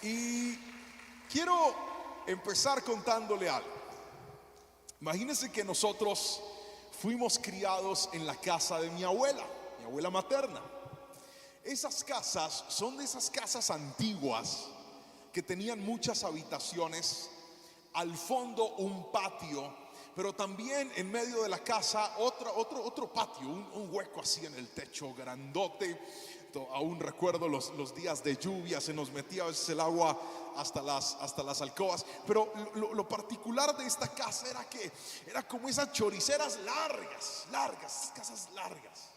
Y quiero empezar contándole algo. Imagínense que nosotros fuimos criados en la casa de mi abuela materna. Esas casas son de esas casas antiguas que tenían muchas habitaciones, al fondo un patio, pero también en medio de la casa otro patio, un hueco así en el techo grandote. Aún recuerdo los días de lluvia, se nos metía a veces el agua hasta las alcobas. Pero lo particular de esta casa era que era como esas choriceras largas, casas largas.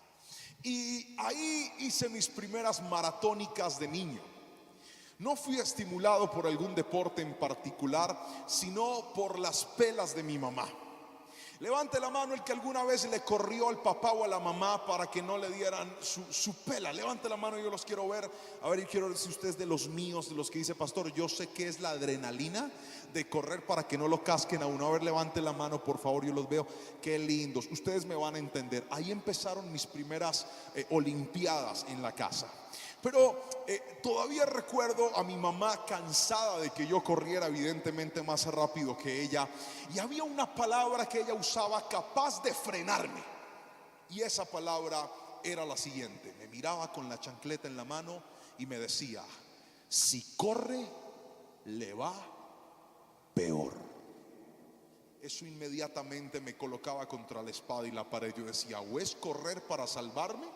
Y ahí hice mis primeras maratónicas de niño. No fui estimulado por algún deporte en particular, sino por las pelas de mi mamá. Levante la mano el que alguna vez le corrió al papá o a la mamá para que no le dieran su pela. Levante la mano, yo los quiero ver. A ver, y quiero ver si usted es de los míos, de los que dice: pastor, yo sé que es la adrenalina de correr para que no lo casquen a uno. A ver, levante la mano, por favor, yo los veo. Qué lindos, ustedes me van a entender. Ahí empezaron mis primeras olimpiadas en la casa. Pero todavía recuerdo a mi mamá cansada de que yo corriera evidentemente más rápido que ella. Y había una palabra que ella usaba capaz de frenarme. Y esa palabra era la siguiente. Me miraba con la chancleta en la mano y me decía: si corre, le va peor. Eso inmediatamente me colocaba contra la espada y la pared. Yo decía: o es correr para salvarme,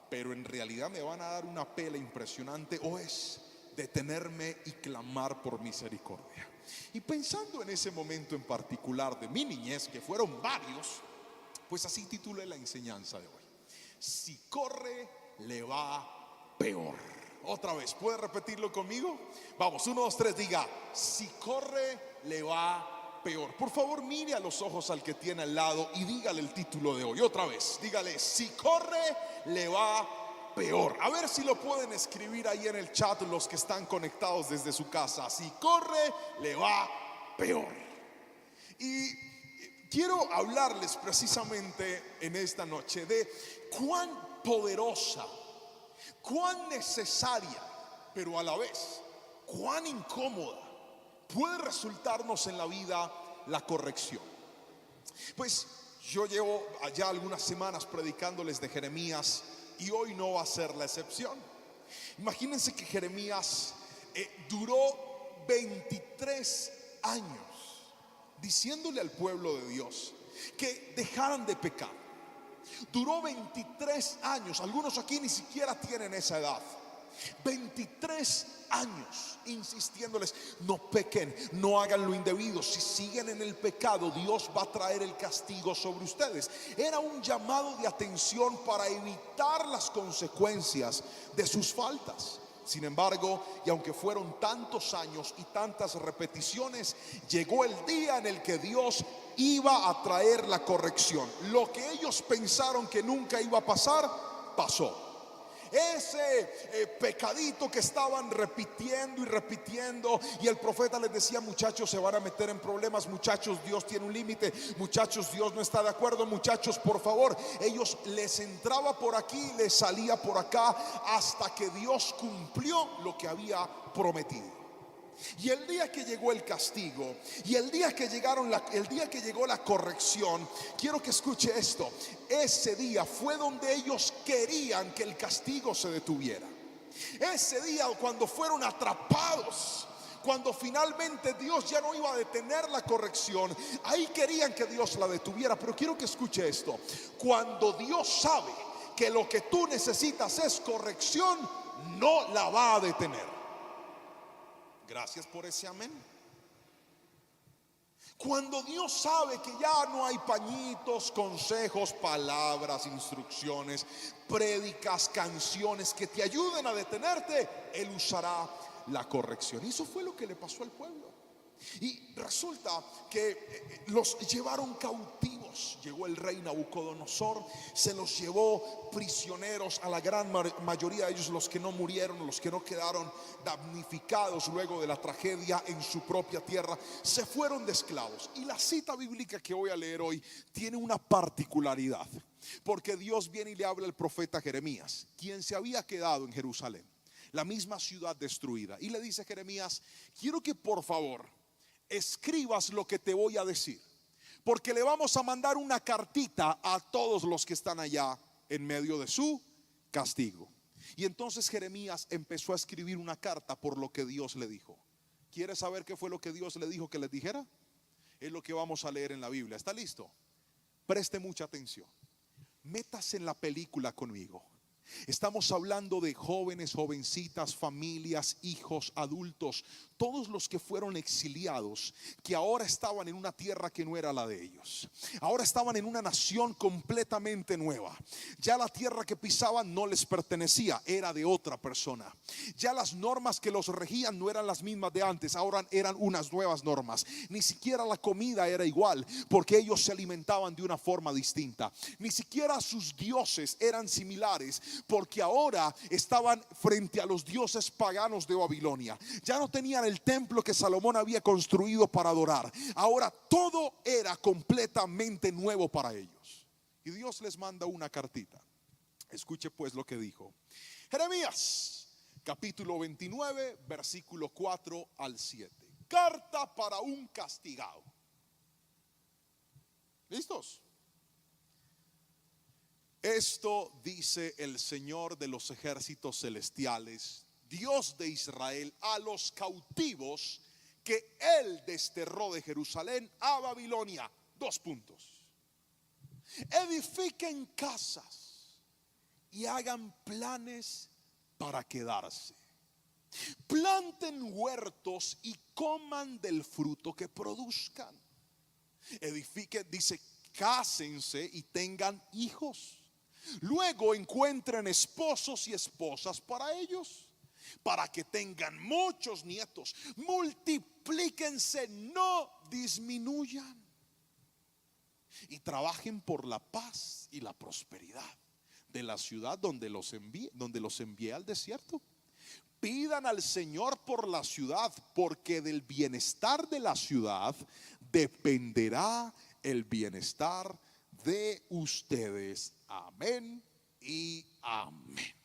pero en realidad me van a dar una pela impresionante, o es detenerme y clamar por misericordia. Y pensando en ese momento en particular de mi niñez, que fueron varios, pues así titulé la enseñanza de hoy: si corre, le va peor. Otra vez, ¿puede repetirlo conmigo? Vamos, 1, 2, 3, diga: si corre, le va peor. Por favor, mire a los ojos al que tiene al lado y dígale el título de hoy. Otra vez, dígale: si corre, le va peor. A ver si lo pueden escribir ahí en el chat los que están conectados desde su casa. Si corre, le va peor. Y quiero hablarles precisamente en esta noche de cuán poderosa, cuán necesaria, pero a la vez cuán incómoda puede resultarnos en la vida la corrección. Pues yo llevo allá algunas semanas predicándoles de Jeremías, y hoy no va a ser la excepción. Imagínense que Jeremías duró 23 años diciéndole al pueblo de Dios que dejaran de pecar. Duró 23 años, algunos aquí ni siquiera tienen esa edad. 23 años insistiéndoles: no pequen, no hagan lo indebido. Si siguen en el pecado, Dios va a traer el castigo sobre ustedes. Era un llamado de atención para evitar las consecuencias de sus faltas. Sin embargo, y aunque fueron tantos años y tantas repeticiones, llegó el día en el que Dios iba a traer la corrección. Lo que ellos pensaron que nunca iba a pasar, pasó. Ese pecadito que estaban repitiendo y repitiendo, y el profeta les decía: muchachos, se van a meter en problemas, muchachos, Dios tiene un límite, muchachos, Dios no está de acuerdo, muchachos, por favor. Ellos les entraba por aquí, les salía por acá, hasta que Dios cumplió lo que había prometido. Y el día que llegó el castigo, y el día que llegó la corrección, quiero que escuche esto: ese día fue donde ellos querían que el castigo se detuviera. Ese día, cuando fueron atrapados, cuando finalmente Dios ya no iba a detener la corrección, ahí querían que Dios la detuviera. Pero quiero que escuche esto: cuando Dios sabe que lo que tú necesitas es corrección, no la va a detener. Gracias por ese amén. Cuando Dios sabe que ya no hay pañitos, consejos, palabras, instrucciones, prédicas, canciones que te ayuden a detenerte, Él usará la corrección. Y eso fue lo que le pasó al pueblo. Y resulta que los llevaron cautivos. Llegó el rey Nabucodonosor, se los llevó prisioneros a la gran mayoría de ellos, los que no murieron, los que no quedaron damnificados luego de la tragedia en su propia tierra, se fueron de esclavos. Y la cita bíblica que voy a leer hoy tiene una particularidad, porque Dios viene y le habla al profeta Jeremías, quien se había quedado en Jerusalén. la misma ciudad destruida. Y le dice a Jeremías: quiero que por favor escribas lo que te voy a decir, porque le vamos a mandar una cartita a todos los que están allá en medio de su castigo. Y entonces Jeremías empezó a escribir una carta por lo que Dios le dijo. ¿Quieres saber qué fue lo que Dios le dijo que les dijera? Es lo que vamos a leer en la Biblia. ¿Está listo? Preste mucha atención. Métase en la película conmigo. Estamos hablando de jóvenes, jovencitas, familias, hijos, adultos, todos los que fueron exiliados, que ahora estaban en una tierra que no era la de ellos. Ahora estaban en una nación completamente nueva. Ya la tierra que pisaban no les pertenecía, era de otra persona. Ya las normas que los regían no eran las mismas de antes, ahora eran unas nuevas normas. Ni siquiera la comida era igual, porque ellos se alimentaban de una forma distinta. Ni siquiera sus dioses eran similares, porque ahora estaban frente a los dioses paganos de Babilonia. Ya no tenían el templo que Salomón había construido para adorar. Ahora todo era completamente nuevo para ellos. Y Dios les manda una cartita. Escuche pues lo que dijo Jeremías, capítulo 29, versículo 4 al 7. Carta para un castigado. ¿Listos? Esto dice el Señor de los ejércitos celestiales, Dios de Israel, a los cautivos que Él desterró de Jerusalén a Babilonia. 2 puntos. Edifiquen casas y hagan planes para quedarse. Planten huertos y coman del fruto que produzcan. Edifiquen, dice, cásense y tengan hijos. Luego encuentren esposos y esposas para ellos, para que tengan muchos nietos. Multiplíquense, no disminuyan. Y trabajen por la paz y la prosperidad de la ciudad donde los envié al desierto. Pidan al Señor por la ciudad, porque del bienestar de la ciudad dependerá el bienestar de ustedes. Amén y amén.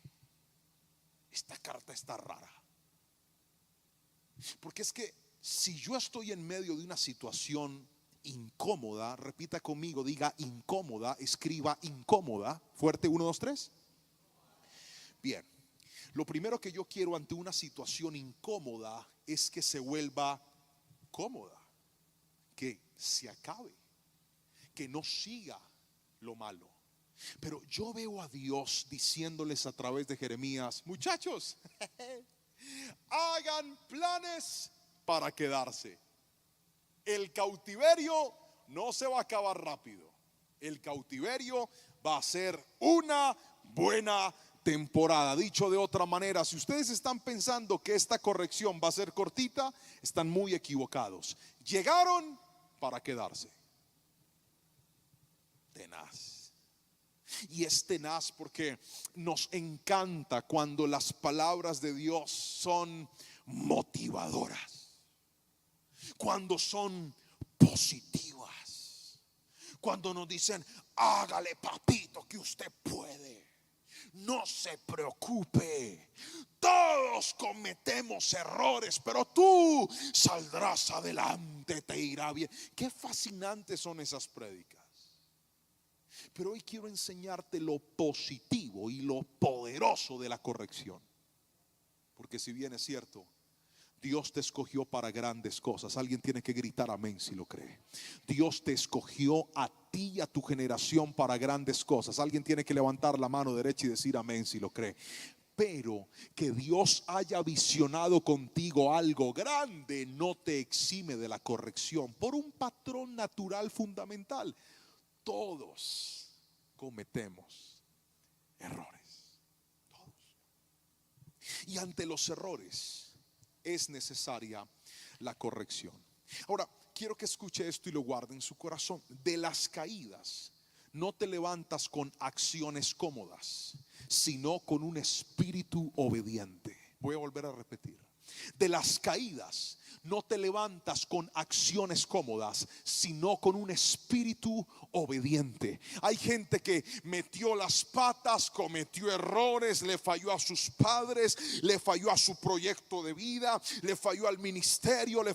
Esta carta está rara, porque es que si yo estoy en medio de una situación incómoda, repita conmigo, diga incómoda, escriba incómoda, fuerte, 1, 2, 3. Bien, lo primero que yo quiero ante una situación incómoda es que se vuelva cómoda, que se acabe, que no siga lo malo. Pero yo veo a Dios diciéndoles a través de Jeremías: muchachos, hagan planes para quedarse. El cautiverio no se va a acabar rápido. El cautiverio va a ser una buena temporada. Dicho de otra manera, si ustedes están pensando que esta corrección va a ser cortita, están muy equivocados. Llegaron para quedarse. Tenaz. Y es tenaz porque nos encanta cuando las palabras de Dios son motivadoras, cuando son positivas, cuando nos dicen: hágale, papito, que usted puede, no se preocupe, todos cometemos errores, pero tú saldrás adelante, te irá bien. Qué fascinantes son esas prédicas. Pero hoy quiero enseñarte lo positivo y lo poderoso de la corrección. Porque si bien es cierto, Dios te escogió para grandes cosas. Alguien tiene que gritar amén si lo cree. Dios te escogió a ti y a tu generación para grandes cosas. Alguien tiene que levantar la mano derecha y decir amén si lo cree. Pero que Dios haya visionado contigo algo grande no te exime de la corrección por un patrón natural fundamental. Todos cometemos errores, todos. Y ante los errores es necesaria la corrección. Ahora, quiero que escuche esto y lo guarde en su corazón. De las caídas no te levantas con acciones cómodas, sino con un espíritu obediente. Voy a volver a repetir. De las caídas no te levantas con acciones cómodas, sino con un espíritu obediente. Hay gente que metió las patas, cometió errores, le falló a sus padres, le falló a su proyecto de vida, le falló al ministerio, le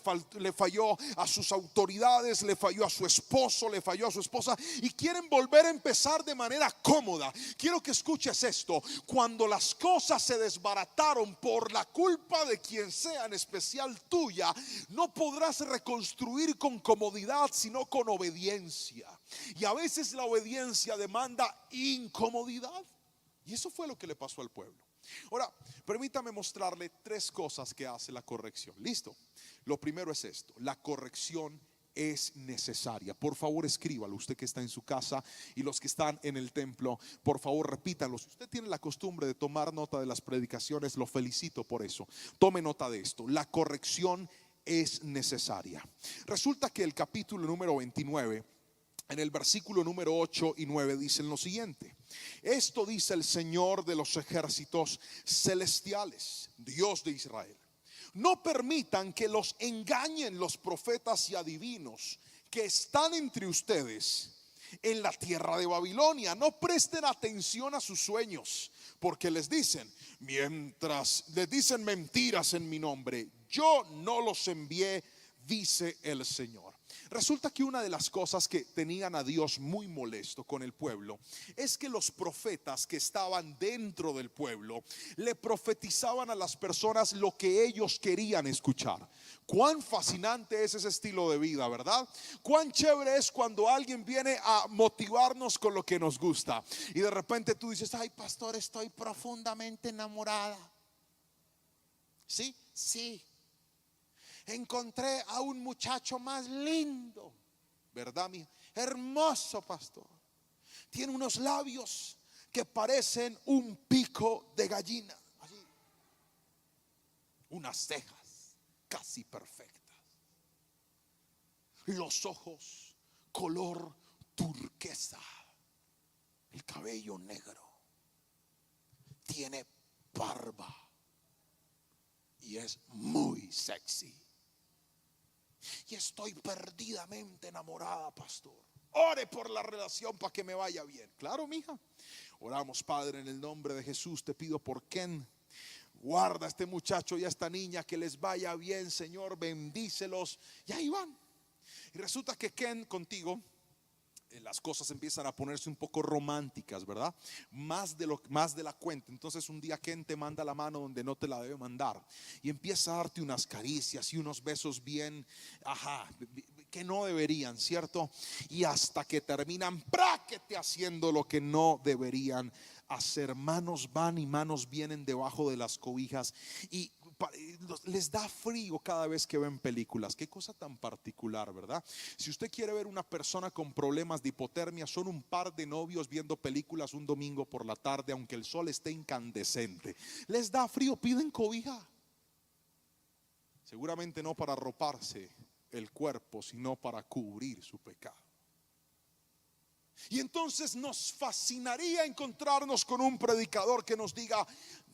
falló a sus autoridades, le falló a su esposo, le falló a su esposa, y quieren volver a empezar de manera cómoda. Quiero que escuches esto: cuando las cosas se desbarataron por la culpa de quien sea, en especial tuya, no podrás reconstruir con comodidad, sino con obediencia. Y a veces la obediencia demanda incomodidad, y eso fue lo que le pasó al pueblo. Ahora, permítame mostrarle tres cosas que hace la corrección. ¿Listo? Lo primero es esto: la corrección es necesaria. Por favor, escríbalo, usted que está en su casa y los que están en el templo, por favor, repítanlo. Si usted tiene la costumbre de tomar nota de las predicaciones, lo felicito por eso. Tome nota de esto: la corrección es necesaria. Resulta que el capítulo número 29, en el versículo número 8 y 9, dicen lo siguiente: esto dice el Señor de los ejércitos celestiales, Dios de Israel: no permitan que los engañen los profetas y adivinos que están entre ustedes en la tierra de Babilonia. No presten atención a sus sueños, porque les dicen mentiras en mi nombre. Yo no los envié, dice el Señor. Resulta que una de las cosas que tenían a Dios muy molesto con el pueblo es que los profetas que estaban dentro del pueblo le profetizaban a las personas lo que ellos querían escuchar. Cuán fascinante es ese estilo de vida, ¿verdad? Cuán chévere es cuando alguien viene a motivarnos con lo que nos gusta y de repente tú dices: ay, pastor, estoy profundamente enamorada. ¿Sí? Sí. Encontré a un muchacho más lindo, ¿verdad, mi? Hermoso, pastor. Tiene unos labios que parecen un pico de gallina, así. Unas cejas casi perfectas, los ojos color turquesa, el cabello negro, tiene barba y es muy sexy. Y estoy perdidamente enamorada, pastor. Ore por la relación para que me vaya bien. Claro, mija. Oramos: Padre, en el nombre de Jesús te pido por Ken. Guarda a este muchacho y a esta niña, que les vaya bien, Señor, bendícelos. Y ahí van. Y resulta que Ken, contigo las cosas empiezan a ponerse un poco románticas, ¿verdad? Más de la cuenta. Entonces un día Ken te manda la mano donde no te la debe mandar y empieza a darte unas caricias y unos besos bien, que no deberían, ¿cierto? Y hasta que terminan prácticamente haciendo lo que no deberían hacer. Manos van y manos vienen debajo de las cobijas y les da frío cada vez que ven películas. Qué cosa tan particular, ¿verdad? Si usted quiere ver una persona con problemas de hipotermia, son un par de novios viendo películas un domingo por la tarde, aunque el sol esté incandescente. Les da frío, piden cobija. Seguramente no para arroparse el cuerpo, sino para cubrir su pecado. Y entonces nos fascinaría encontrarnos con un predicador que nos diga: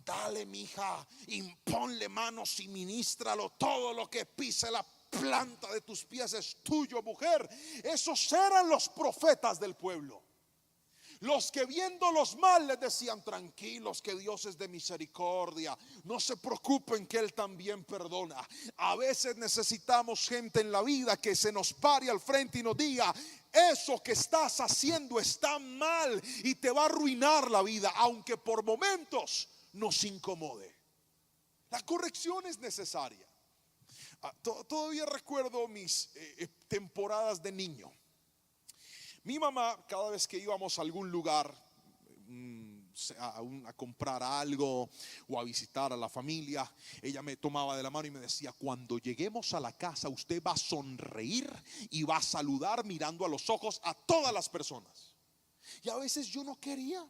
dale, mija, imponle manos y ministralo. Todo lo que pise la planta de tus pies es tuyo, mujer. Esos eran los profetas del pueblo. Los que viéndolos mal les decían: tranquilos, que Dios es de misericordia, no se preocupen, que Él también perdona. A veces necesitamos gente en la vida que se nos pare al frente y nos diga: eso que estás haciendo está mal y te va a arruinar la vida, aunque por momentos nos incomode. La corrección es necesaria. Todavía recuerdo mis temporadas de niño. Mi mamá, cada vez que íbamos a algún lugar a comprar algo o a visitar a la familia, ella me tomaba de la mano y me decía: cuando lleguemos a la casa, usted va a sonreír y va a saludar mirando a los ojos a todas las personas. Y a veces yo no quería,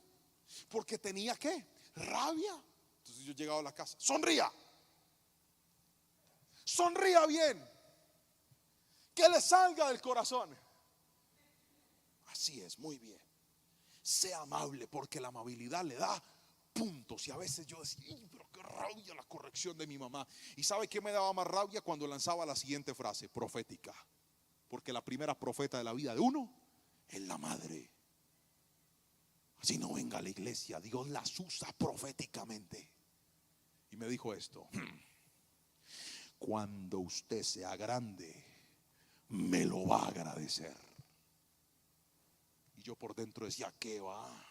porque tenía ¿qué? Rabia. Entonces yo llegaba a la casa: sonría bien, que le salga del corazón. Así es, muy bien. Sea amable, porque la amabilidad le da puntos. Y a veces yo decía, pero qué rabia la corrección de mi mamá. ¿Y sabe qué me daba más rabia? Cuando lanzaba la siguiente frase, profética. Porque la primera profeta de la vida de uno es la madre. Así no venga a la iglesia, Dios las usa proféticamente. Y me dijo esto: cuando usted sea grande, me lo va a agradecer. Y yo por dentro decía, ¿qué va?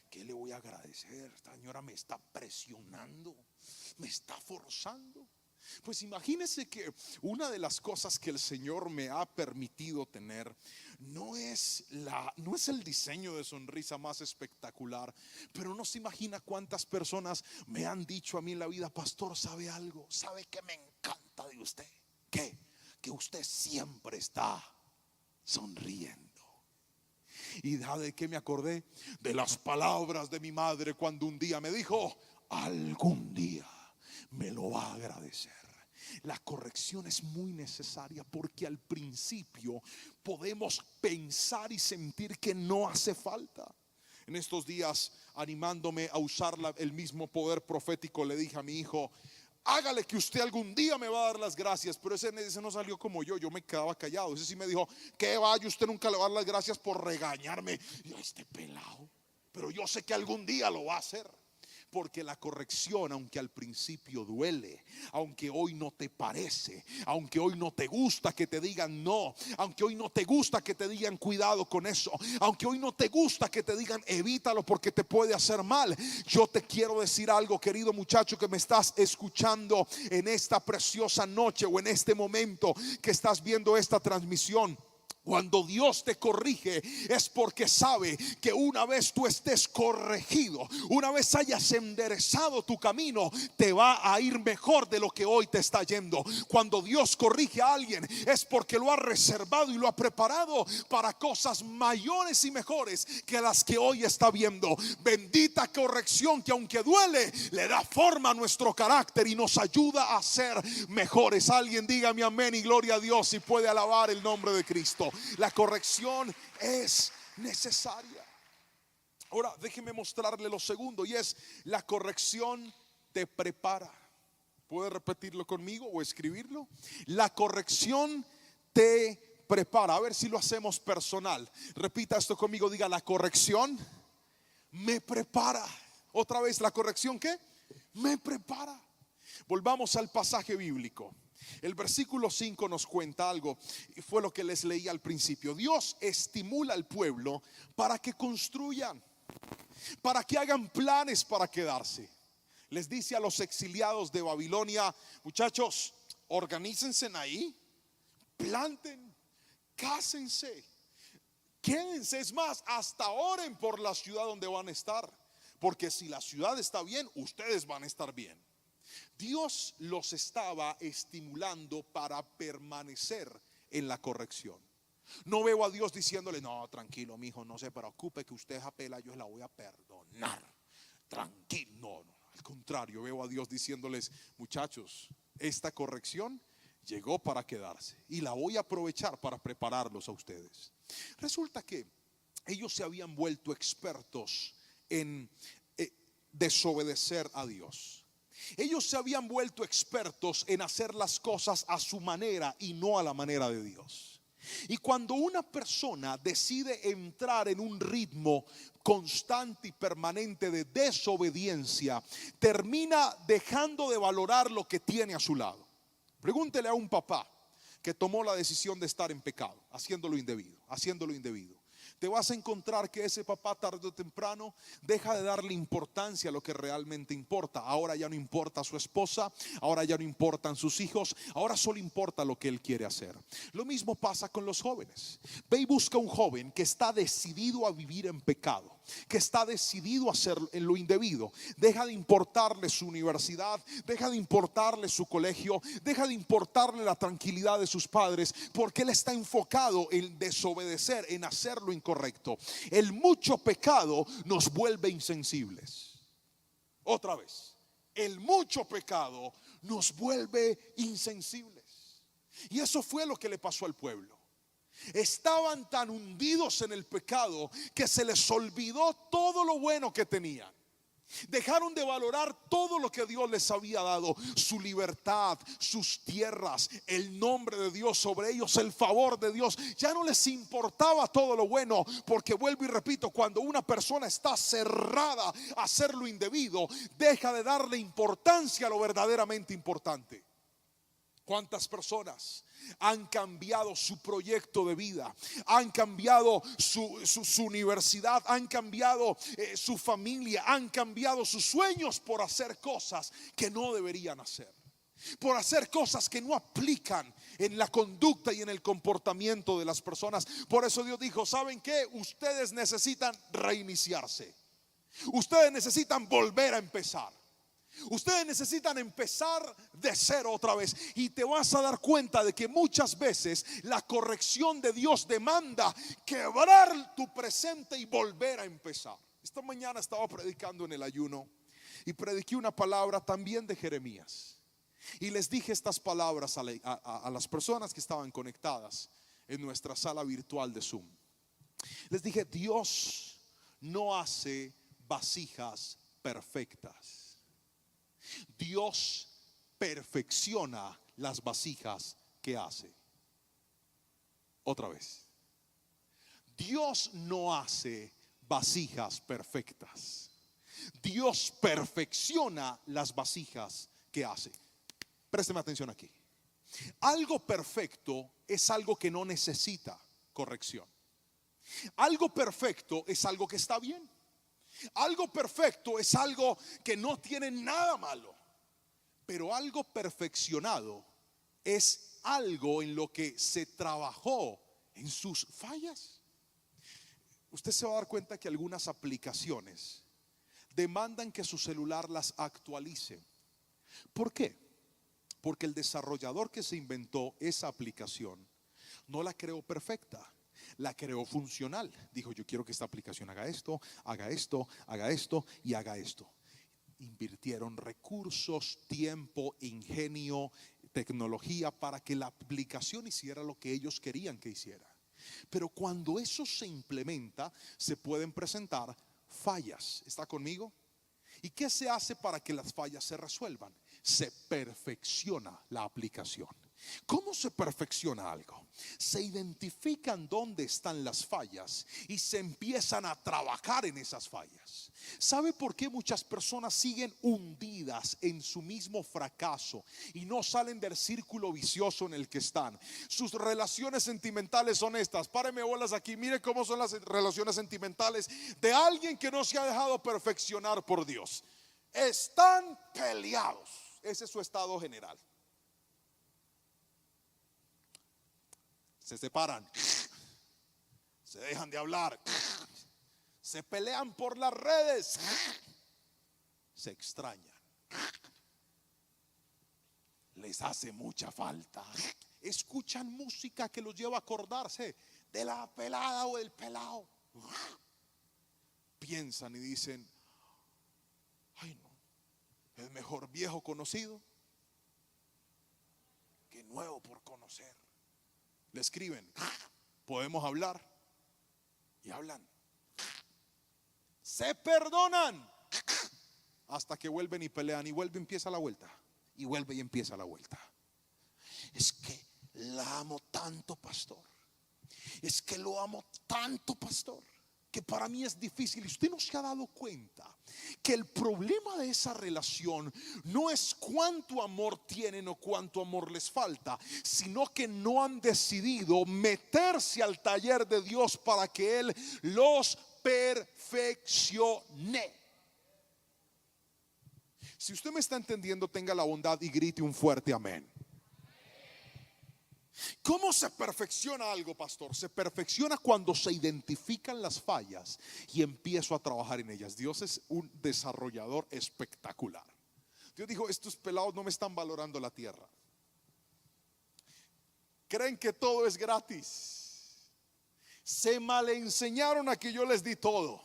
¿Qué le voy a agradecer? Esta señora me está presionando, me está forzando. Pues imagínese que una de las cosas que el Señor me ha permitido tener no es el diseño de sonrisa más espectacular, pero no se imagina cuántas personas me han dicho a mí en la vida: pastor, ¿sabe algo? ¿Sabe qué me encanta de usted? ¿Qué? Que usted siempre está sonriendo. ¿Y de qué me acordé? De las palabras de mi madre cuando un día me dijo: algún día me lo va a agradecer. La corrección es muy necesaria, porque al principio podemos pensar y sentir que no hace falta. En estos días, animándome a usar el mismo poder profético, le dije a mi hijo: hágale que usted algún día me va a dar las gracias. Pero ese no salió como yo me quedaba callado. Ese sí me dijo: ¿qué vaya? Usted nunca le va a dar las gracias por regañarme. Y yo, este pelado, pero yo sé que algún día lo va a hacer. Porque la corrección, aunque al principio duele, aunque hoy no te parece, aunque hoy no te gusta que te digan no, aunque hoy no te gusta que te digan cuidado con eso, aunque hoy no te gusta que te digan evítalo porque te puede hacer mal, yo te quiero decir algo, querido muchacho que me estás escuchando en esta preciosa noche o en este momento que estás viendo esta transmisión. Cuando Dios te corrige es porque sabe que una vez tú estés corregido, una vez hayas enderezado tu camino, te va a ir mejor de lo que hoy te está yendo. Cuando Dios corrige a alguien es porque lo ha reservado y lo ha preparado para cosas mayores y mejores que las que hoy está viendo. Bendita corrección que aunque duele, le da forma a nuestro carácter y nos ayuda a ser mejores. Alguien dígame amén y gloria a Dios si puede alabar el nombre de Cristo. La corrección es necesaria. Ahora déjeme mostrarle lo segundo, y es: la corrección te prepara. ¿Puede repetirlo conmigo o escribirlo? La corrección te prepara. A ver si lo hacemos personal. Repita esto conmigo, diga: la corrección me prepara. Otra vez, ¿la corrección qué? Me prepara. Volvamos al pasaje bíblico. El versículo 5 nos cuenta algo, y fue lo que les leí al principio. Dios estimula al pueblo para que construyan, para que hagan planes para quedarse. Les dice a los exiliados de Babilonia: muchachos, organícense ahí, planten, cásense, quédense. Es más, hasta oren por la ciudad donde van a estar, porque si la ciudad está bien, ustedes van a estar bien. Dios los estaba estimulando para permanecer en la corrección. No veo a Dios diciéndole: no, tranquilo, mi hijo, no se preocupe, que usted es apela, yo la voy a perdonar. Tranquilo, no. Al contrario, veo a Dios diciéndoles: muchachos, esta corrección llegó para quedarse y la voy a aprovechar para prepararlos a ustedes. Resulta que ellos se habían vuelto expertos en desobedecer a Dios. Ellos se habían vuelto expertos en hacer las cosas a su manera y no a la manera de Dios. Y cuando una persona decide entrar en un ritmo constante y permanente de desobediencia, termina dejando de valorar lo que tiene a su lado. Pregúntele a un papá que tomó la decisión de estar en pecado, haciendo lo indebido. Te vas a encontrar que ese papá tarde o temprano deja de darle importancia a lo que realmente importa. Ahora ya no importa su esposa, ahora ya no importan sus hijos, ahora solo importa lo que él quiere hacer. Lo mismo pasa con los jóvenes. Ve y busca un joven que está decidido a vivir en pecado, que está decidido a hacer en lo indebido. Deja de importarle su universidad, deja de importarle su colegio, deja de importarle la tranquilidad de sus padres, porque él está enfocado en desobedecer, en hacer lo incorrecto. El mucho pecado nos vuelve insensibles. Otra vez, el mucho pecado nos vuelve insensibles. Y eso fue lo que le pasó al pueblo. Estaban tan hundidos en el pecado que se les olvidó todo lo bueno que tenían. Dejaron de valorar todo lo que Dios les había dado, su libertad, sus tierras, el nombre de Dios sobre ellos, el favor de Dios. Ya no les importaba todo lo bueno, porque vuelvo y repito, cuando una persona está cerrada a hacer lo indebido, deja de darle importancia a lo verdaderamente importante. ¿Cuántas personas han cambiado su proyecto de vida? Han cambiado su universidad, han cambiado su familia, han cambiado sus sueños por hacer cosas que no deberían hacer, por hacer cosas que no aplican en la conducta y en el comportamiento de las personas. Por eso Dios dijo: ¿saben qué? Ustedes necesitan reiniciarse. Ustedes necesitan volver a empezar. Ustedes necesitan empezar de cero otra vez. Y te vas a dar cuenta de que muchas veces la corrección de Dios demanda quebrar tu presente y volver a empezar. Esta mañana estaba predicando en el ayuno y prediqué una palabra también de Jeremías. Y les dije estas palabras a las personas que estaban conectadas en nuestra sala virtual de Zoom. Les dije: Dios no hace vasijas perfectas. Dios perfecciona las vasijas que hace. Otra vez: Dios no hace vasijas perfectas. Dios perfecciona las vasijas que hace. Présteme atención aquí. Algo perfecto es algo que no necesita corrección. Algo perfecto es algo que está bien. Algo perfecto es algo que no tiene nada malo. Pero algo perfeccionado es algo en lo que se trabajó en sus fallas. Usted se va a dar cuenta que algunas aplicaciones demandan que su celular las actualice. ¿Por qué? Porque el desarrollador que se inventó esa aplicación no la creó perfecta, la creó funcional. Dijo: yo quiero que esta aplicación haga esto, haga esto, haga esto y haga esto. Invirtieron recursos, tiempo, ingenio, tecnología para que la aplicación hiciera lo que ellos querían que hiciera. Pero cuando eso se implementa, se pueden presentar fallas. ¿Está conmigo? ¿Y qué se hace para que las fallas se resuelvan? Se perfecciona la aplicación. ¿Cómo se perfecciona algo? Se identifican dónde están las fallas y se empiezan a trabajar en esas fallas. ¿Sabe por qué muchas personas siguen hundidas en su mismo fracaso y no salen del círculo vicioso en el que están? Sus relaciones sentimentales son estas. Páreme bolas aquí. Mire cómo son las relaciones sentimentales de alguien que no se ha dejado perfeccionar por Dios. Están peleados. Ese es su estado general. Se separan, se dejan de hablar, se pelean por las redes, se extrañan, les hace mucha falta. Escuchan música que los lleva a acordarse de la pelada o del pelado. Piensan y dicen: ay no, es mejor viejo conocido que nuevo por conocer. Le escriben: podemos hablar, y hablan. Se perdonan hasta que vuelven y pelean, y vuelve y empieza la vuelta, y vuelve y empieza la vuelta. Es que la amo tanto, pastor. Es que lo amo tanto, pastor, que para mí es difícil. Y usted no se ha dado cuenta que el problema de esa relación no es cuánto amor tienen o cuánto amor les falta, sino que no han decidido meterse al taller de Dios para que Él los perfeccione. Si usted me está entendiendo, tenga la bondad y grite un fuerte amén. ¿Cómo se perfecciona algo, pastor? Se perfecciona cuando se identifican las fallas y empiezo a trabajar en ellas. Dios es un desarrollador espectacular. Dios dijo: estos pelados no me están valorando la tierra. Creen que todo es gratis. Se malenseñaron a que yo les di todo.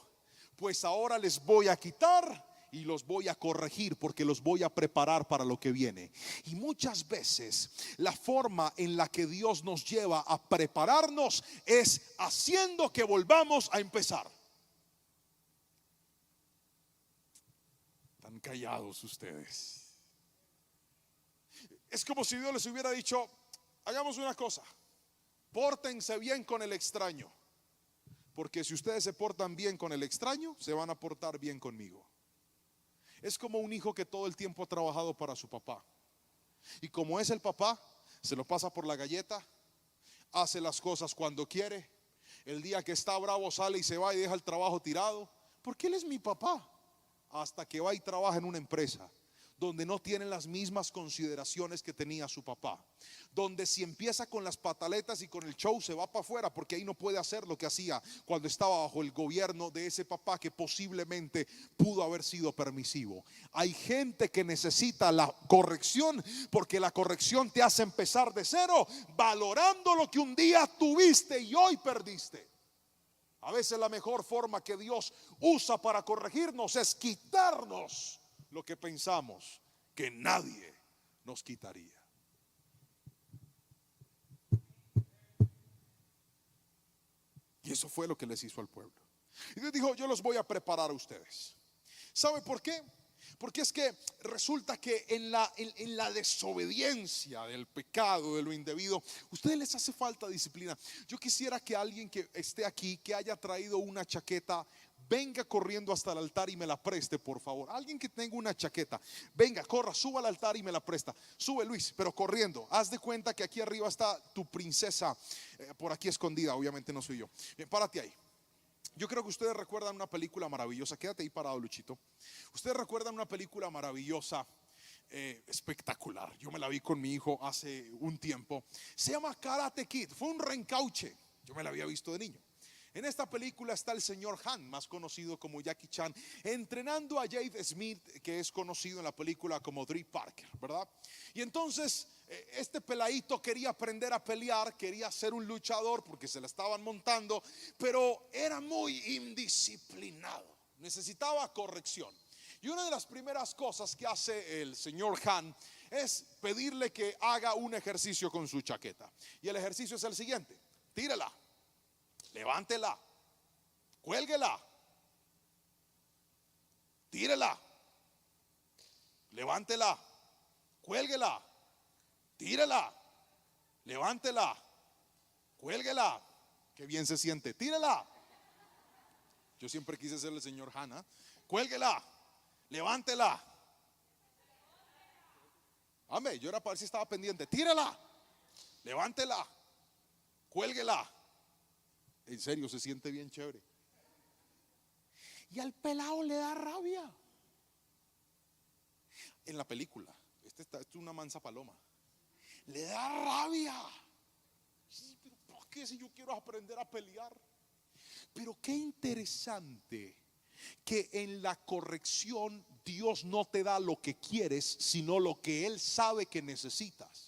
Pues ahora les voy a quitar y los voy a corregir, porque los voy a preparar para lo que viene. Y muchas veces la forma en la que Dios nos lleva a prepararnos es haciendo que volvamos a empezar. callados ustedes. Es como si Dios les hubiera dicho: hagamos una cosa, pórtense bien con el extraño, porque si ustedes se portan bien con el extraño, se van a portar bien conmigo. Es como un hijo que todo el tiempo ha trabajado para su papá, y como es el papá, se lo pasa por la galleta, hace las cosas cuando quiere. El día que está bravo sale y se va y deja el trabajo tirado, porque él es mi papá. Hasta que va y trabaja en una empresa donde no tienen las mismas consideraciones que tenía su papá, donde si empieza con las pataletas y con el show, se va para afuera, porque ahí no puede hacer lo que hacía cuando estaba bajo el gobierno de ese papá, que posiblemente pudo haber sido permisivo. Hay gente que necesita la corrección, porque la corrección te hace empezar de cero, valorando lo que un día tuviste y hoy perdiste. A veces la mejor forma que Dios usa para corregirnos es quitarnos lo que pensamos que nadie nos quitaría. Y eso fue lo que les hizo al pueblo. Y Dios dijo: yo los voy a preparar a ustedes. ¿Sabe por qué? Porque es que resulta que en la desobediencia del pecado, de lo indebido, a ustedes les hace falta disciplina. Yo quisiera que alguien que esté aquí, que haya traído una chaqueta, venga corriendo hasta el altar y me la preste, por favor. Alguien que tenga una chaqueta, venga, corra, suba al altar y me la presta. Sube, Luis, pero corriendo. Haz de cuenta que aquí arriba está tu princesa, por aquí escondida. Obviamente no soy yo. Bien, párate ahí. Yo creo que ustedes recuerdan una película maravillosa. Quédate ahí parado, Luchito. Ustedes recuerdan una película maravillosa, espectacular. Yo me la vi con mi hijo hace un tiempo. Se llama Karate Kid. Fue un reencauche. Yo me la había visto de niño. En esta película está el señor Han, más conocido como Jackie Chan, entrenando a Jade Smith, que es conocido en la película como Dre Parker, ¿verdad? Y entonces este peladito quería aprender a pelear, quería ser un luchador porque se la estaban montando, pero era muy indisciplinado, necesitaba corrección. Y una de las primeras cosas que hace el señor Han es pedirle que haga un ejercicio con su chaqueta. Y el ejercicio es el siguiente: tírela, levántela, cuélguela, tírela, levántela, cuélguela, tírela, levántela, cuélguela. Qué bien se siente, tírela. Yo siempre quise ser el señor Hanna. Cuélguela, levántela. Amén, yo era para ver si estaba pendiente. Tírela, levántela, cuélguela. En serio, se siente bien chévere. Y al pelado le da rabia. En la película, esto es una mansa paloma. Le da rabia. Sí, pero ¿por qué si yo quiero aprender a pelear? Pero qué interesante que en la corrección Dios no te da lo que quieres, sino lo que Él sabe que necesitas.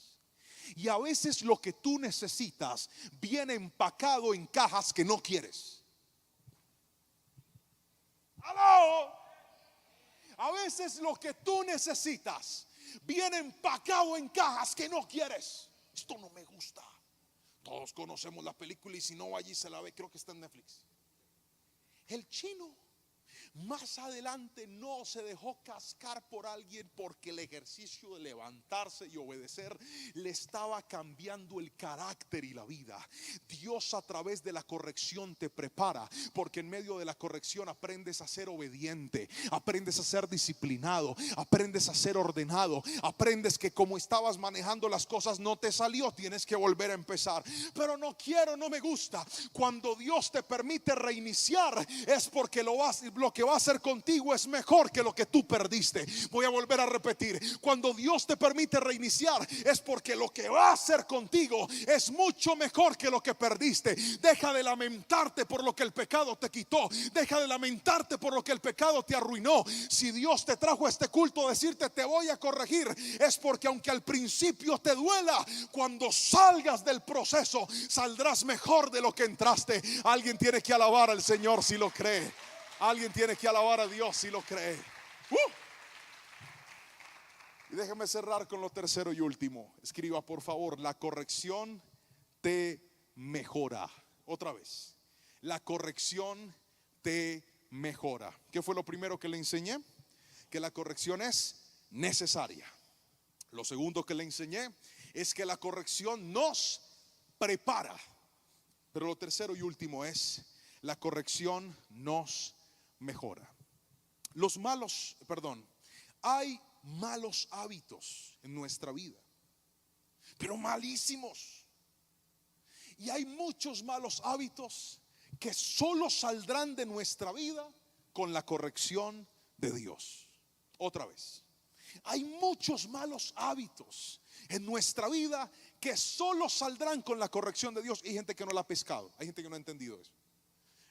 Y a veces lo que tú necesitas viene empacado en cajas que no quieres. ¡Aló! A veces lo que tú necesitas viene empacado en cajas que no quieres. Esto no me gusta. Todos conocemos la película, y si no, allí se la ve, creo que está en Netflix. El chino más adelante no se dejó cascar por alguien, porque el ejercicio de levantarse y obedecer le estaba cambiando el carácter y la vida. Dios a través de la corrección te prepara, porque en medio de la corrección aprendes a ser obediente, aprendes a ser disciplinado, aprendes a ser ordenado, aprendes que como estabas manejando las cosas no te salió, tienes que volver a empezar. Pero no quiero, no me gusta. Cuando Dios te permite reiniciar, es porque lo que va a hacer contigo es mejor que lo que tú perdiste. Voy a volver a repetir: cuando Dios te permite reiniciar, es porque lo que va a hacer contigo es mucho mejor que lo que perdiste. Deja de lamentarte por lo que el pecado te quitó. Deja de lamentarte por lo que el pecado te arruinó. Si Dios te trajo a este culto a decirte te voy a corregir, es porque aunque al principio te duela, cuando salgas del proceso saldrás mejor de lo que entraste. Alguien tiene que alabar al Señor si lo cree. Alguien tiene que alabar a Dios si lo cree. Y déjeme cerrar con lo tercero y último. Escriba por favor: la corrección te mejora. Otra vez, la corrección te mejora. ¿Qué fue lo primero que le enseñé? que la corrección es necesaria. Lo segundo que le enseñé es que la corrección nos prepara. Pero lo tercero y último es: la corrección nos mejora. Hay malos hábitos en nuestra vida, pero malísimos. Y hay muchos malos hábitos que solo saldrán de nuestra vida con la corrección de Dios. Otra vez, hay muchos malos hábitos en nuestra vida que solo saldrán con la corrección de Dios. Hay gente que no la ha pescado, hay gente que no ha entendido eso.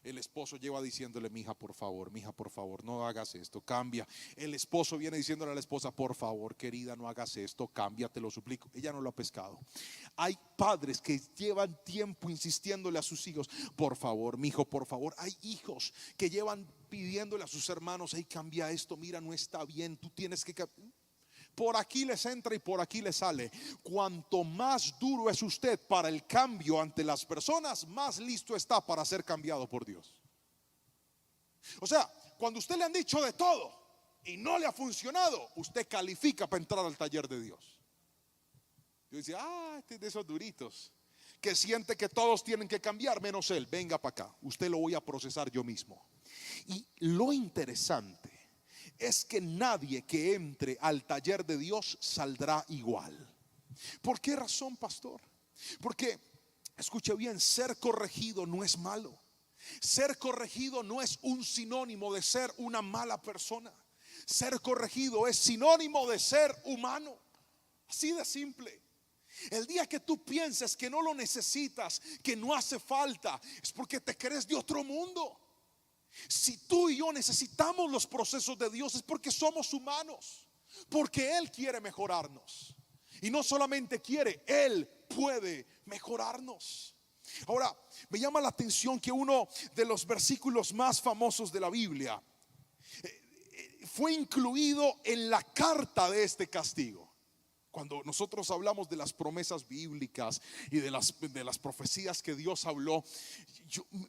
El esposo lleva diciéndole: mija, por favor, no hagas esto, cambia. El esposo viene diciéndole a la esposa: por favor, querida, no hagas esto, cambia, te lo suplico. Ella no lo ha pescado. Hay padres que llevan tiempo insistiéndole a sus hijos: por favor, mijo, por favor. Hay hijos que llevan pidiéndole a sus hermanos: hey, cambia esto, mira, no está bien, tú tienes que... Por aquí les entra y por aquí les sale. Cuanto más duro es usted para el cambio ante las personas, más listo está para ser cambiado por Dios. O sea, cuando usted le han dicho de todo y no le ha funcionado, usted califica para entrar al taller de Dios. Yo decía: este es de esos duritos que siente que todos tienen que cambiar menos él. Venga para acá, usted lo voy a procesar yo mismo. Y lo interesante es que nadie que entre al taller de Dios saldrá igual. ¿Por qué razón, pastor? Porque, escuche bien, ser corregido no es malo. Ser corregido no es un sinónimo de ser una mala persona. Ser corregido es sinónimo de ser humano. Así de simple. El día que tú pienses que no lo necesitas, que no hace falta, es porque te crees de otro mundo. Si tú y yo necesitamos los procesos de Dios, es porque somos humanos, porque Él quiere mejorarnos. Y no solamente quiere, Él puede mejorarnos. Ahora, me llama la atención que uno de los versículos más famosos de la Biblia fue incluido en la carta de este castigo. Cuando nosotros hablamos de las promesas bíblicas y de las profecías que Dios habló,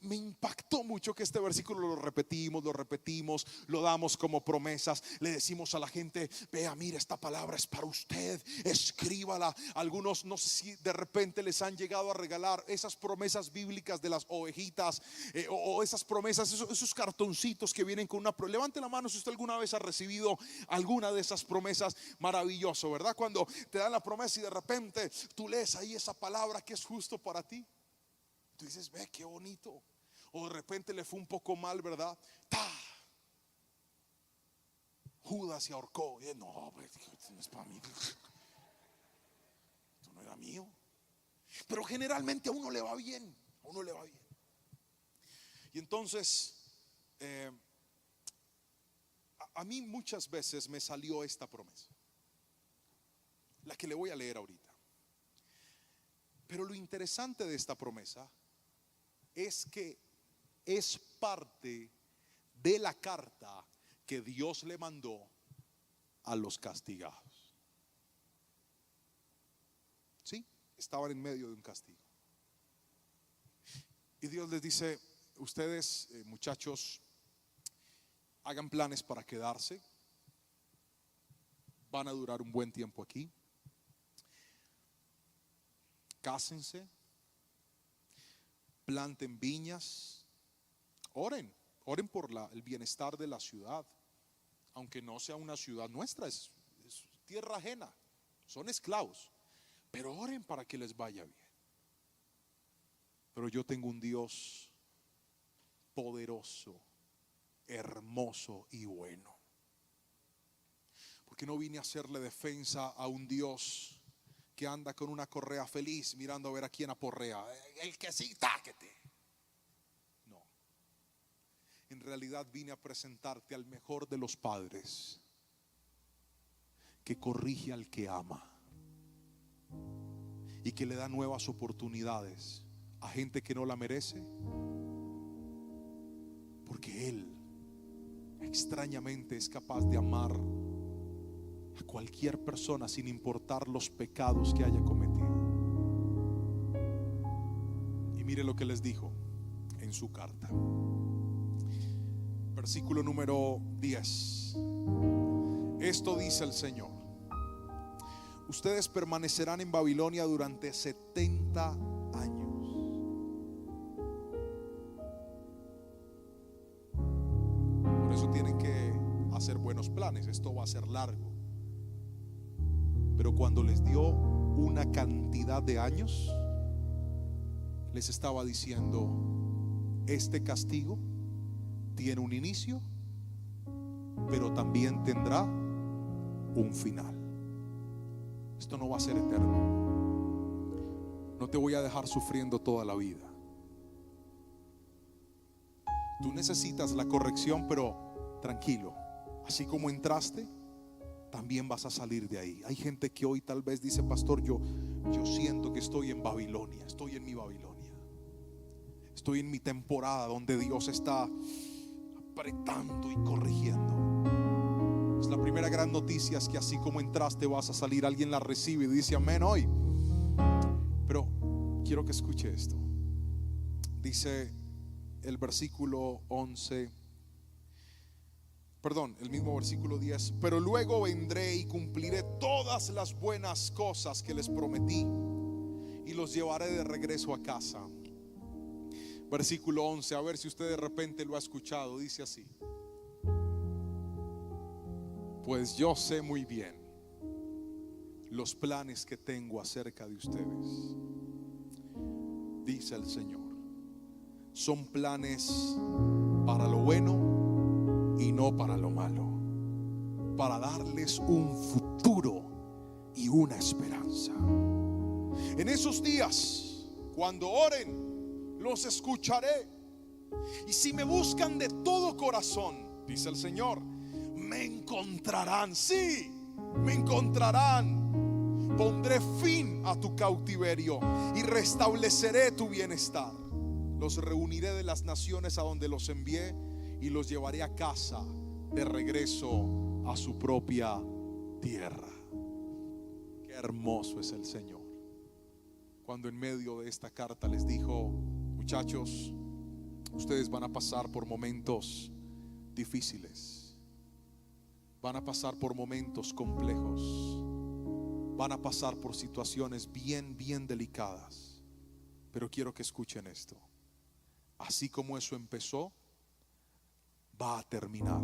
me impactó mucho que este versículo lo repetimos, lo damos como promesas. Le decimos a la gente: vea, mira, esta palabra es para usted, escríbala. Algunos, no sé si de repente les han llegado a regalar esas promesas bíblicas de las ovejitas, o esas promesas, esos cartoncitos que vienen con una... Levante la mano si usted alguna vez ha recibido alguna de esas promesas. Maravilloso, ¿verdad? Cuando te dan la promesa y de repente tú lees ahí esa palabra que es justo para ti, tú dices: ve, qué bonito. O de repente le fue un poco mal, ¿verdad? Judas se ahorcó. No, esto no es para mí, esto no era mío. Pero generalmente a uno le va bien, Y entonces a mí muchas veces me salió esta promesa, la que le voy a leer ahorita. Pero lo interesante de esta promesa es que es parte de la carta que Dios le mandó a los castigados. Sí, estaban en medio de un castigo. Y Dios les dice: ustedes, muchachos, hagan planes para quedarse. Van a durar un buen tiempo aquí. Cásense, planten viñas, oren por el bienestar de la ciudad, aunque no sea una ciudad nuestra, es tierra ajena, son esclavos, pero oren para que les vaya bien. Pero yo tengo un Dios poderoso, hermoso y bueno, porque no vine a hacerle defensa a un Dios que anda con una correa feliz mirando a ver a quién aporrea. El que sí, táquete. No. En realidad vine a presentarte al mejor de los padres, que corrige al que ama y que le da nuevas oportunidades a gente que no la merece, porque Él extrañamente es capaz de amar a cualquier persona sin importar los pecados que haya cometido. Y mire lo que les dijo en su carta. Versículo número 10. Esto dice el Señor: ustedes permanecerán en Babilonia durante 70 años. Por eso tienen que hacer buenos planes. Esto va a ser largo. Pero cuando les dio una cantidad de años, les estaba diciendo: este castigo tiene un inicio, pero también tendrá un final. Esto no va a ser eterno. No te voy a dejar sufriendo toda la vida. Tú necesitas la corrección, pero tranquilo. Así como entraste, también vas a salir de ahí. Hay gente que hoy tal vez dice: pastor, yo siento que estoy en Babilonia. Estoy en mi Babilonia. Estoy en mi temporada donde Dios está apretando y corrigiendo. Es la primera gran noticia, es que así como entraste vas a salir. Alguien la recibe y dice amén hoy. Pero quiero que escuche esto. Dice el versículo 11, perdón, el mismo versículo 10: pero luego vendré y cumpliré todas las buenas cosas que les prometí y los llevaré de regreso a casa. Versículo 11, a ver si usted de repente lo ha escuchado. Dice así: pues yo sé muy bien los planes que tengo acerca de ustedes, dice el Señor. Son planes para lo bueno y no para lo malo, para darles un futuro y una esperanza. En esos días, cuando oren, los escucharé. Y si me buscan de todo corazón, dice el Señor, me encontrarán. Sí, me encontrarán. Pondré fin a tu cautiverio y restableceré tu bienestar. Los reuniré de las naciones a donde los envié y los llevaré a casa, de regreso a su propia tierra. Qué hermoso es el Señor. Cuando en medio de esta carta les dijo: muchachos, ustedes van a pasar por momentos difíciles, van a pasar por momentos complejos, van a pasar por situaciones bien delicadas. Pero quiero que escuchen esto: así como eso empezó, va a terminar.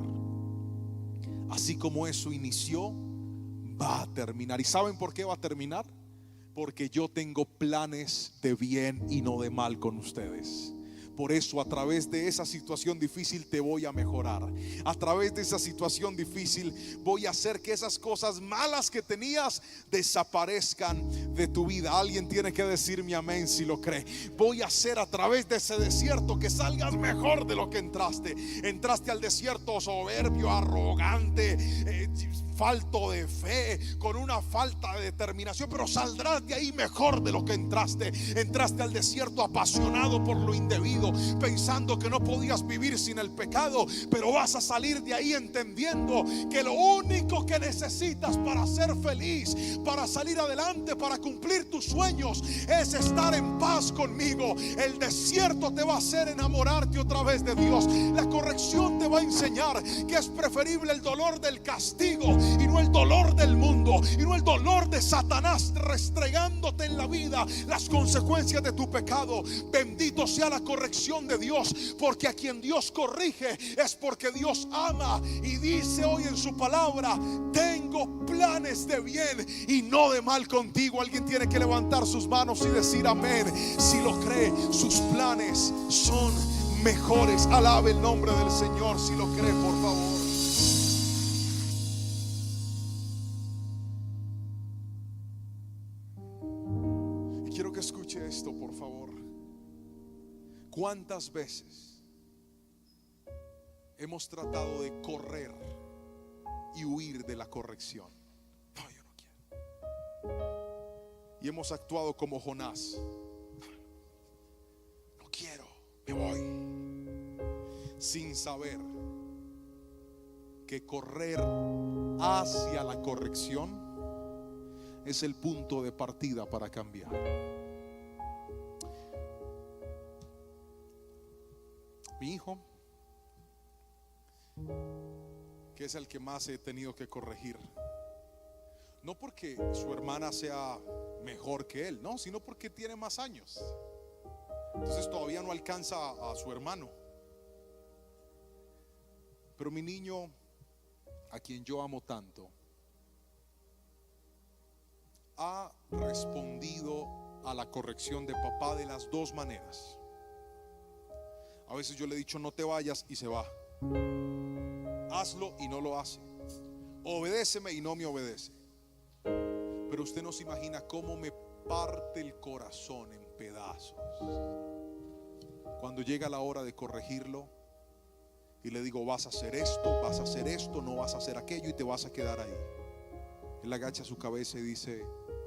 Así como eso inició, va a terminar. ¿Y saben por qué va a terminar? Porque yo tengo planes de bien y no de mal con ustedes. Por eso a través de esa situación difícil te voy a mejorar. A través de esa situación difícil voy a hacer que esas cosas malas que tenías desaparezcan de tu vida. Alguien tiene que decirme amén si lo cree. Voy a hacer a través de ese desierto que salgas mejor de lo que entraste. Entraste al desierto soberbio, arrogante, falto de fe, con una falta de determinación, pero saldrás de ahí mejor de lo que entraste. Entraste al desierto apasionado por lo indebido, pensando que no podías vivir sin el pecado, pero vas a salir de ahí entendiendo que lo único que necesitas para ser feliz, para salir adelante, para cumplir tus sueños, es estar en paz conmigo. El desierto te va a hacer enamorarte otra vez de Dios. La corrección te va a enseñar que es preferible el dolor del castigo y no el dolor del mundo, y no el dolor de Satanás restregándote en la vida las consecuencias de tu pecado. Bendito sea la corrección de Dios, porque a quien Dios corrige es porque Dios ama. Y dice hoy en su palabra: tengo planes de bien y no de mal contigo. Alguien tiene que levantar sus manos y decir amén si lo cree. Sus planes son mejores. Alabe el nombre del Señor si lo cree, por favor. Quiero que escuche esto, por favor. ¿Cuántas veces hemos tratado de correr y huir de la corrección? No, yo no quiero. Y hemos actuado como Jonás. No quiero, me voy. Sin saber que correr hacia la corrección es el punto de partida para cambiar. Mi hijo, que es el que más he tenido que corregir. No porque su hermana sea mejor que él, no, sino porque tiene más años. Entonces todavía no alcanza a su hermano. Pero mi niño, a quien yo amo tanto, ha respondido a la corrección de papá de las dos maneras. A veces yo le he dicho: no te vayas, y se va. Hazlo, y no lo hace. Obedéceme, y no me obedece. Pero usted no se imagina cómo me parte el corazón en pedazos cuando llega la hora de corregirlo y le digo: vas a hacer esto, vas a hacer esto, no vas a hacer aquello, y te vas a quedar ahí. Él agacha su cabeza y dice: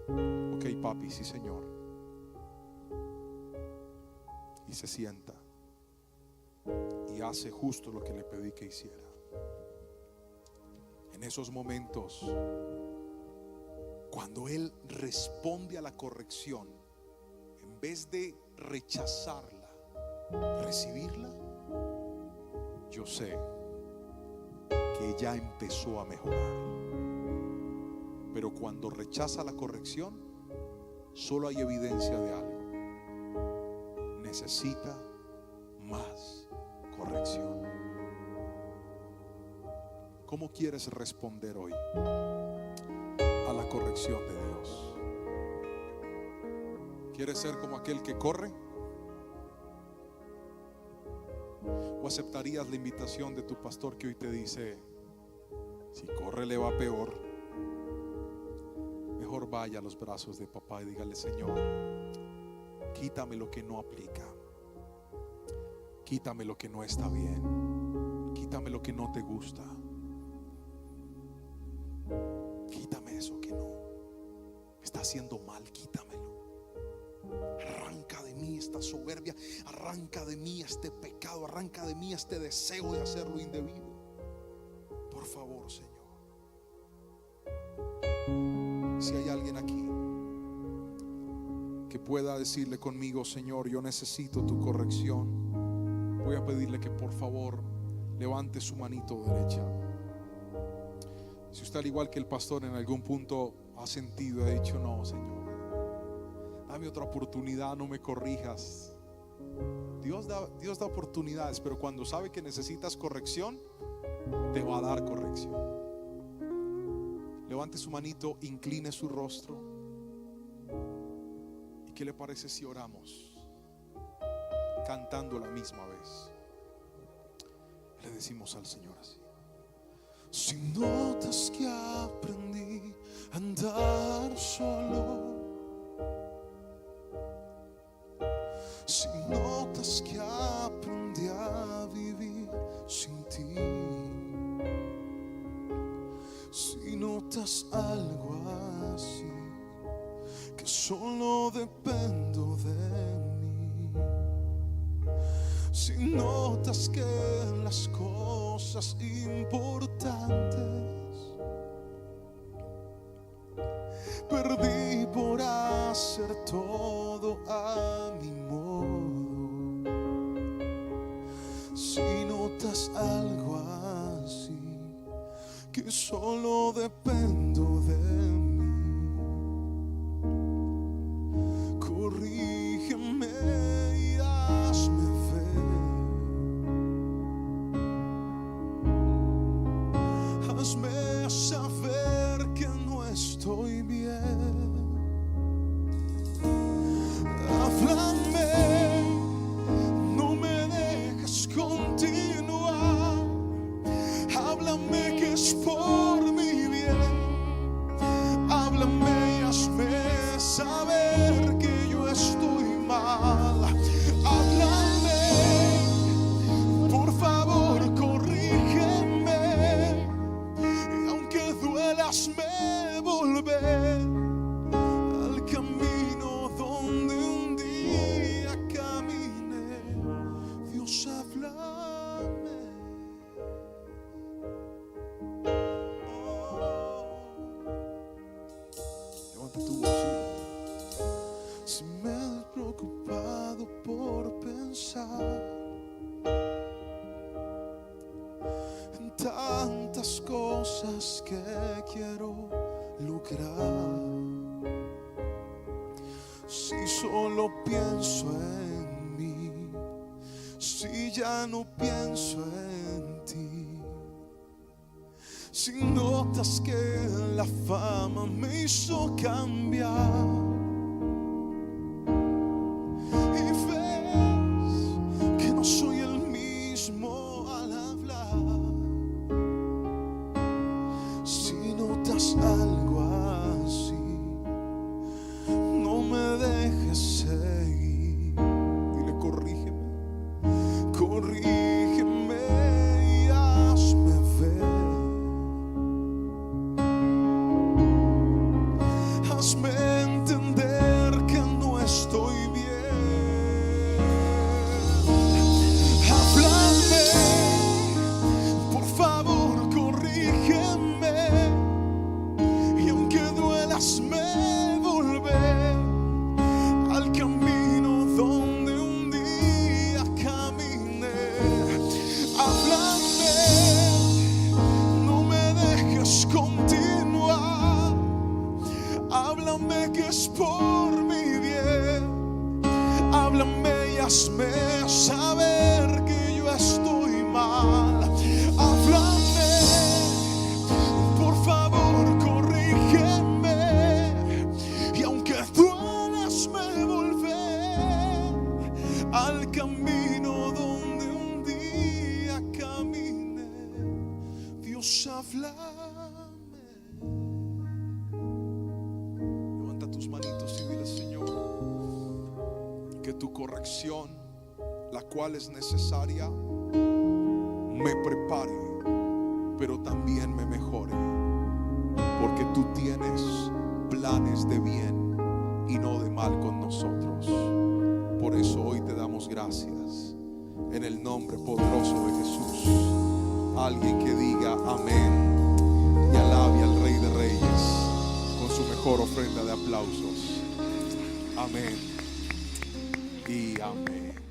ok, papi, sí, señor. Y se sienta y hace justo lo que le pedí que hiciera. En esos momentos, cuando él responde a la corrección, en vez de rechazarla, recibirla, yo sé que ya empezó a mejorar. Pero cuando rechaza la corrección, solo hay evidencia de algo: necesita más corrección. ¿Cómo quieres responder hoy a la corrección de Dios? ¿Quieres ser como aquel que corre? ¿O aceptarías la invitación de tu pastor que hoy te dice: si corre le va peor? Mejor vaya a los brazos de papá y dígale: Señor, quítame lo que no aplica, quítame lo que no está bien, quítame lo que no te gusta, quítame eso que no me está haciendo mal, quítamelo. Arranca de mí esta soberbia, arranca de mí este pecado, arranca de mí este deseo de hacer lo indebido. Por favor, Señor. Si hay alguien aquí que pueda decirle conmigo: Señor, yo necesito tu corrección, voy a pedirle que por favor levante su manito derecha. Si usted, al igual que el pastor, en algún punto ha sentido y ha dicho: no, Señor, dame otra oportunidad, no me corrijas. Dios da oportunidades, pero cuando sabe que necesitas corrección, te va a dar corrección. Levante su manito, incline su rostro. ¿Y qué le parece si oramos cantando a la misma vez? Le decimos al Señor así: si notas que aprendí a andar solo, si notas que aprendí a vivir sin ti, si notas algo así, que solo dependo de mí, si notas que las cosas importantes perdí por hacer todo a mi modo, si notas algo así, que solo dependo de mí, corrígeme y hazme ver, hazme saber que no estoy bien. Háblame, no me dejes continuar. Háblame que es por mi bien. Háblame y hazme saber que yo estoy mal. Háblame, por favor, corrígeme. Y aunque duela, hazme volver al camino donde un día caminé. Dios, háblame. Levanta tu voz. Si me he preocupado por pensar en tantas cosas solo pienso en mí, si ya no pienso en ti, si notas que la fama me hizo cambiar y ves que no soy el mismo al hablar, si notas algo así, no me dejes seguir. Dile, corrígeme, corrígeme y hazme ver. Hazme entender que no estoy bien. Háblame, por favor, corrígeme. Y aunque duela, hazme volver al camino donde un día caminé. Háblame, no me dejes continuar. Háblame que es por mi bien. Háblame y hazme saber que yo estoy mal. Háblame, por favor, corrígeme. Y aunque duela, hazme volver al camino donde un día caminé. Dios, háblame. Tus manitos y dile, Señor, que tu corrección, la cual es necesaria, me prepare, pero también me mejore, porque tú tienes planes de bien y no de mal con nosotros. Por eso hoy te damos gracias en el nombre poderoso de Jesús. Alguien que diga amén y alabe al Rey de Reyes con su mejor ofrenda de aplausos. Amén y amén.